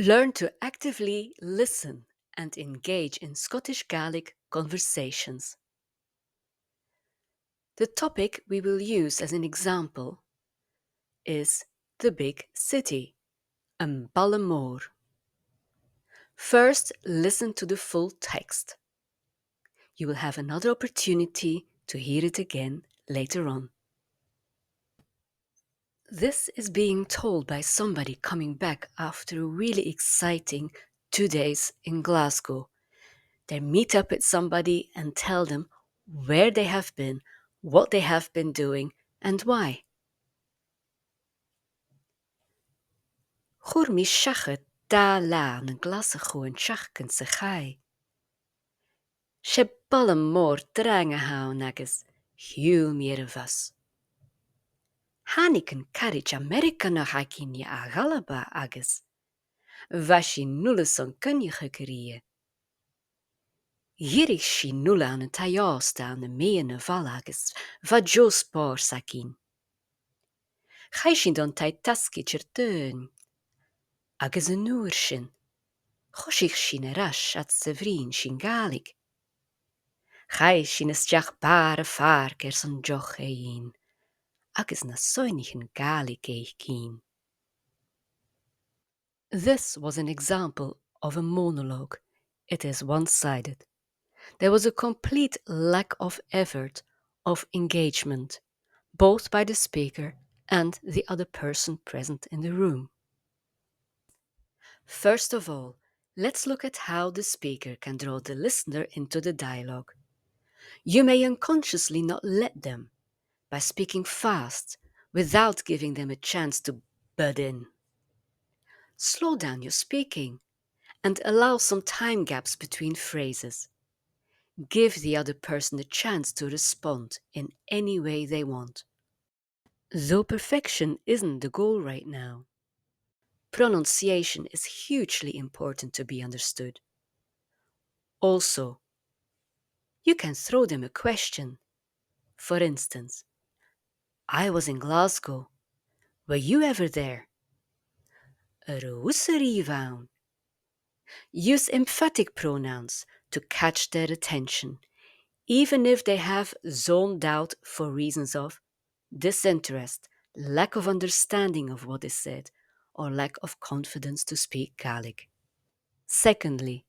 Learn to actively listen and engage in Scottish Gaelic conversations. The topic we will use as an example is the big city, Ballamore. First, listen to the full text. You will have another opportunity to hear it again later on. This is being told by somebody coming back after a really exciting 2 days in Glasgow. They meet up with somebody and tell them where they have been, what they have been doing, and why. Chur mi shachet da la na Glasgow en shachken se chai. She ballen mór dranga haun agus, hiú mir vas. Haniken carriage America na hakinia a galaba agus. Vashi nulle son kunjige kerie. Hier is si nulle aan het tajast aan de meene valages, va jo spoor sakin. Gij sin dan taj taski cherteun. Agus een oershin. Goshich sin rash at se vrien sin Gaelic. Gij sin is jach bare varker son joch een. Agus na soinigen Gaelic eich kien. This was an example of a monologue. It is one-sided. There was a complete lack of effort, of engagement, both by the speaker and the other person present in the room. First of all, let's look at how the speaker can draw the listener into the dialogue. You may unconsciously not let them, by speaking fast, without giving them a chance to butt in. Slow down your speaking and allow some time gaps between phrases. Give the other person a chance to respond in any way they want. Though perfection isn't the goal right now, pronunciation is hugely important to be understood. Also, you can throw them a question. For instance, I was in Glasgow. Were you ever there? Use emphatic pronouns to catch their attention, even if they have zoned out for reasons of disinterest, lack of understanding of what is said, or lack of confidence to speak Gaelic. Secondly,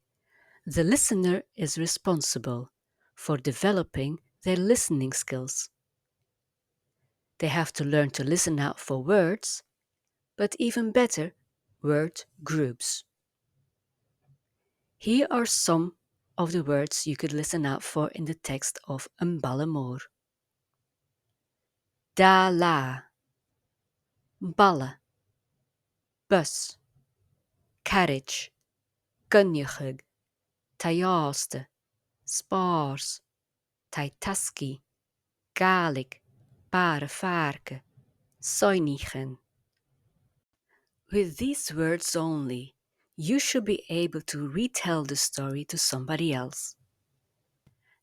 the listener is responsible for developing their listening skills. They have to learn to listen out for words, but even better, word groups. Here are some of the words you could listen out for in the text of Ballamore. Da la, balle, bus, carriage, kunjig, tajaste, spaars, taitaski, Gaelic, bare varken, soinigen. With these words only, you should be able to retell the story to somebody else.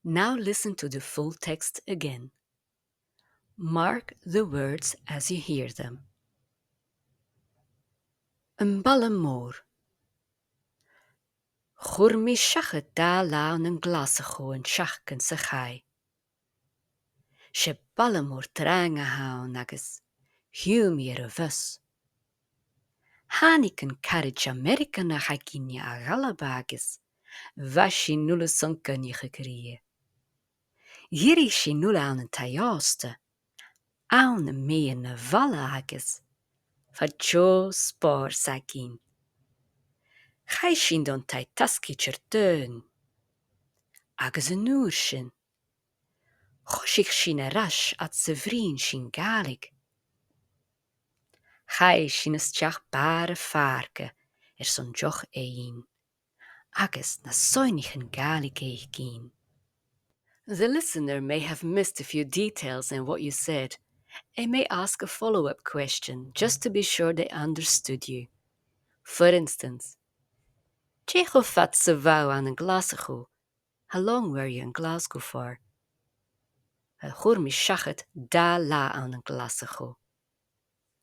Now listen to the full text again. Mark the words as you hear them. Ballamore. Chur mi shachet da la een Glasgow en shachken se chai. She Ballamore tranga haun agus, hiu mir a vus. Haniken carriage America na hakinia a galabagis, vashi nulle son kunjige kerie. Hier is she nulle aan een tajaste, aan mee een valages, vajo spoor sakin. Gij shin dan tai taski cherteun. Agus een oershin. Goshich shin rash at se vrien shin Gaelic. Gij shin is tjach bare varken, son joch een. Agus na soinigen Gaelic eich kien. The listener may have missed a few details in what you said and may ask a follow-up question just to be sure they understood you. For instance, Tjego fat se wou aan een Glasgow. How long were you in Glasgow for? Chur mi shachet da la aan een Glasgow.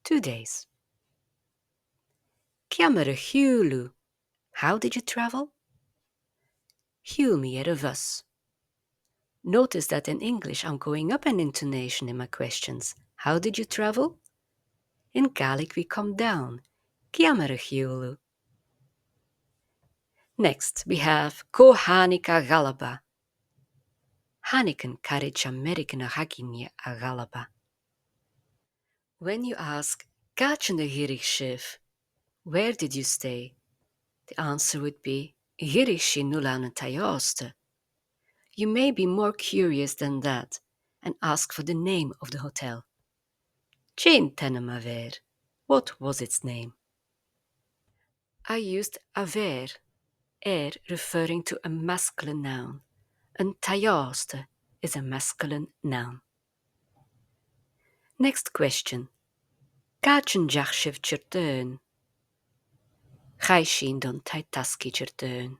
2 days. Kiamere hiulu How did you travel? Hiú mi ar a bus. Notice that in English I'm going up an intonation in my questions. How did you travel? In Gaelic we come down. Ciamar a hiúlú. Next we have Có hánig a galaba. Haniken carriage American a haginje a galaba. When you ask Gáin de hirig sif, where did you stay? The answer would be hirig si nulan tayaste. You may be more curious than that and ask for the name of the hotel. Jane Tenemaver. What was its name? I used aver, referring to a masculine noun, and tayaste is a masculine noun. Next question. Gáin jachshiv chirtön. Gaishin don taitaski chirtön.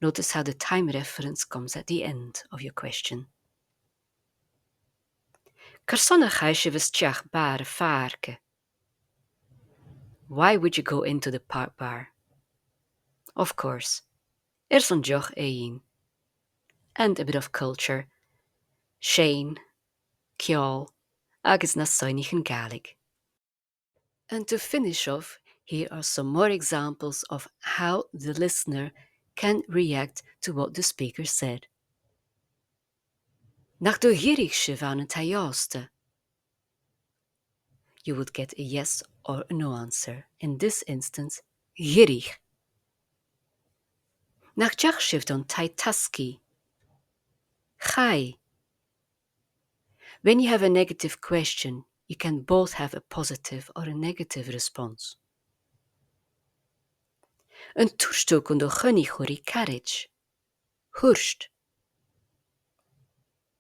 Notice how the time reference comes at the end of your question. Karsonna gaishiv is tjach bare farke. Why would you go into the park bar? Of course, son joch ein. And a bit of culture. Shane, Kjol, agus na soinichen Gaelic. And to finish off, here are some more examples of how the listener can react to what the speaker said. Nach do hirig se van een tajaste. You would get a yes or a no answer. In this instance, hirig. Nach jachshiv don taitaski. Chai. When you have a negative question, you can both have a positive or a negative response. Een toestuk on do gunny hori carriage. Hurst.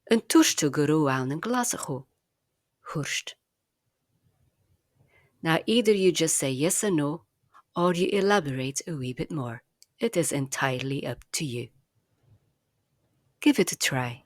Een toestuk gero aan een glasago. Hurst. Now either you just say yes or no, or you elaborate a wee bit more. It is entirely up to you. Give it a try.